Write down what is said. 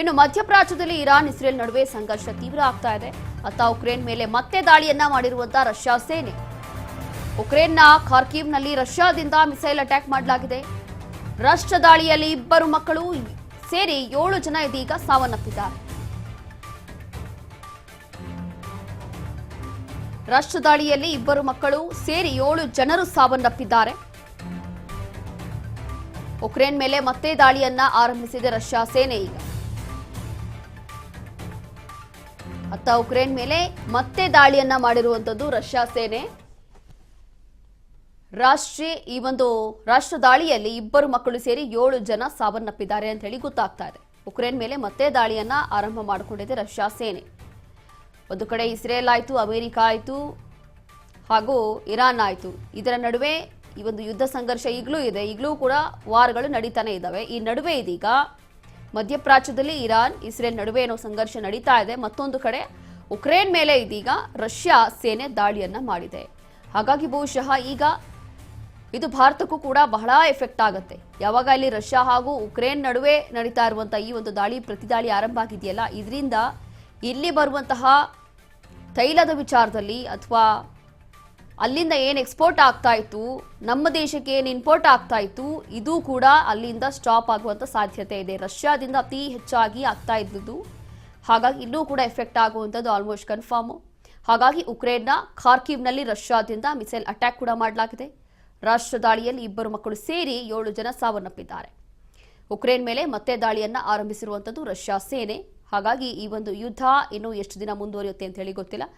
ಇನ್ನು ಮಧ್ಯಪ್ರಾಚ್ಯದಲ್ಲಿ Iran Israel ನಡುವೆ ಸಂಘರ್ಷ ತೀವ್ರ ಆಗ್ತಾ ಇದೆ. ಅತ್ತ ಉಕ್ರೇನ್ ಮೇಲೆ ಮತ್ತೆ ದಾಳಿಯನ್ನ ಮಾಡಿರುವಂತಹ ರಷ್ಯಾ ಸೇನೆ. ಉಕ್ರೇನ್ನ ಖಾರ್ಕಿವ್ನಲ್ಲಿ ರಷ್ಯಾದಿಂದ ಮಿಸೈಲ್ ಅಟ್ಯಾಕ್ ಮಾಡಲಾಗಿದೆ. ರಾಷ್ಟ್ರ ದಾಳಿಯಲ್ಲಿ ಇಬ್ಬರು ಮಕ್ಕಳು ಸೇರಿ 7 ಜನ ಇದೀಗ ಸಾವನ್ನಪ್ಪಿದ್ದಾರೆ. ರಾಷ್ಟ್ರ ದಾಳಿಯಲ್ಲಿ ಇಬ್ಬರು ಮಕ್ಕಳು ಸೇರಿ 7 ಜನರು ಸಾವನ್ನಪ್ಪಿದ್ದಾರೆ. ಉಕ್ರೇನ್ ಮೇಲೆ ಮತ್ತೆ ದಾಳಿಯನ್ನ ಆರಂಭಿಸಿದೆ ರಷ್ಯಾ ಸೇನೆ. ಈಗ ಅತ್ತ ಉಕ್ರೇನ್ ಮೇಲೆ ಮತ್ತೆ ದಾಳಿಯನ್ನ ಮಾಡಿರುವಂತದ್ದು ರಷ್ಯಾ ಸೇನೆ. ಈ ಒಂದು ರಾಷ್ಟ್ರ ದಾಳಿಯಲ್ಲಿ ಇಬ್ಬರು ಮಕ್ಕಳು ಸೇರಿ 7 ಜನ ಸಾವನ್ನಪ್ಪಿದ್ದಾರೆ ಅಂತ ಹೇಳಿ ಗೊತ್ತಾಗ್ತಾ ಇದೆ. ಉಕ್ರೇನ್ ಮೇಲೆ ಮತ್ತೆ ದಾಳಿಯನ್ನ ಆರಂಭ ಮಾಡಿಕೊಂಡಿದೆ ರಷ್ಯಾ ಸೇನೆ. ಒಂದು ಕಡೆ ಇಸ್ರೇಲ್ ಆಯಿತು, ಅಮೆರಿಕ ಆಯಿತು, ಹಾಗೂ ಇರಾನ್ ಆಯಿತು. ಇದರ ನಡುವೆ ಈ ಒಂದು ಯುದ್ಧ ಸಂಘರ್ಷ ಈಗಲೂ ಇದೆ. ಈಗಲೂ ಕೂಡ ವಾರ್ಗಳು ನಡೀತಾನೆ ಇದ್ದಾವೆ. ಈ ನಡುವೆ ಇದೀಗ ಮಧ್ಯಪ್ರಾಚ್ಯದಲ್ಲಿ ಇರಾನ್ ಇಸ್ರೇಲ್ ನಡುವೆ ಏನೋ ಸಂಘರ್ಷ ನಡೀತಾ ಇದೆ. ಮತ್ತೊಂದು ಕಡೆ ಉಕ್ರೇನ್ ಮೇಲೆ ಇದೀಗ ರಷ್ಯಾ ಸೇನೆ ದಾಳಿಯನ್ನ ಮಾಡಿದೆ. ಹಾಗಾಗಿ ಬಹುಶಃ ಈಗ ಇದು ಭಾರತಕ್ಕೂ ಕೂಡ ಬಹಳ ಎಫೆಕ್ಟ್ ಆಗುತ್ತೆ. ಯಾವಾಗ ಇಲ್ಲಿ ರಷ್ಯಾ ಹಾಗೂ ಉಕ್ರೇನ್ ನಡುವೆ ನಡೀತಾ ಇರುವಂತಹ ಈ ಒಂದು ಪ್ರತಿದಾಳಿ ಆರಂಭ ಆಗಿದೆಯಲ್ಲ, ಇದರಿಂದ ಇಲ್ಲಿ ಬರುವಂತಹ ತೈಲದ ವಿಚಾರದಲ್ಲಿ ಅಥವಾ ಅಲ್ಲಿಂದ ಏನು ಎಕ್ಸ್ಪೋರ್ಟ್ ಆಗ್ತಾ ಇತ್ತು, ನಮ್ಮ ದೇಶಕ್ಕೆ ಏನು ಇಂಪೋರ್ಟ್ ಆಗ್ತಾ ಇತ್ತು, ಇದು ಕೂಡ ಅಲ್ಲಿಂದ ಸ್ಟಾಪ್ ಆಗುವಂಥ ಸಾಧ್ಯತೆ ಇದೆ. ರಷ್ಯಾದಿಂದ ಅತಿ ಹೆಚ್ಚಾಗಿ ಆಗ್ತಾ ಇದ್ದದ್ದು. ಹಾಗಾಗಿ ಇಲ್ಲೂ ಕೂಡ ಎಫೆಕ್ಟ್ ಆಗುವಂಥದ್ದು ಆಲ್ಮೋಸ್ಟ್ ಕನ್ಫರ್ಮ್. ಹಾಗಾಗಿ ಉಕ್ರೇನ್ನ ಖಾರ್ಕಿವ್ನಲ್ಲಿ ರಷ್ಯಾದಿಂದ ಮಿಸೈಲ್ ಅಟ್ಯಾಕ್ ಕೂಡ ಮಾಡಲಾಗಿದೆ. ರಾಷ್ಟ್ರ ದಾಳಿಯಲ್ಲಿ ಇಬ್ಬರು ಮಕ್ಕಳು ಸೇರಿ 7 ಜನ ಸಾವನ್ನಪ್ಪಿದ್ದಾರೆ. ಉಕ್ರೇನ್ ಮೇಲೆ ಮತ್ತೆ ದಾಳಿಯನ್ನ ಆರಂಭಿಸಿರುವಂಥದ್ದು ರಷ್ಯಾ ಸೇನೆ. ಹಾಗಾಗಿ ಈ ಒಂದು ಯುದ್ಧ ಇನ್ನೂ ಎಷ್ಟು ದಿನ ಮುಂದುವರಿಯುತ್ತೆ ಅಂತ ಹೇಳಿ ಗೊತ್ತಿಲ್ಲ.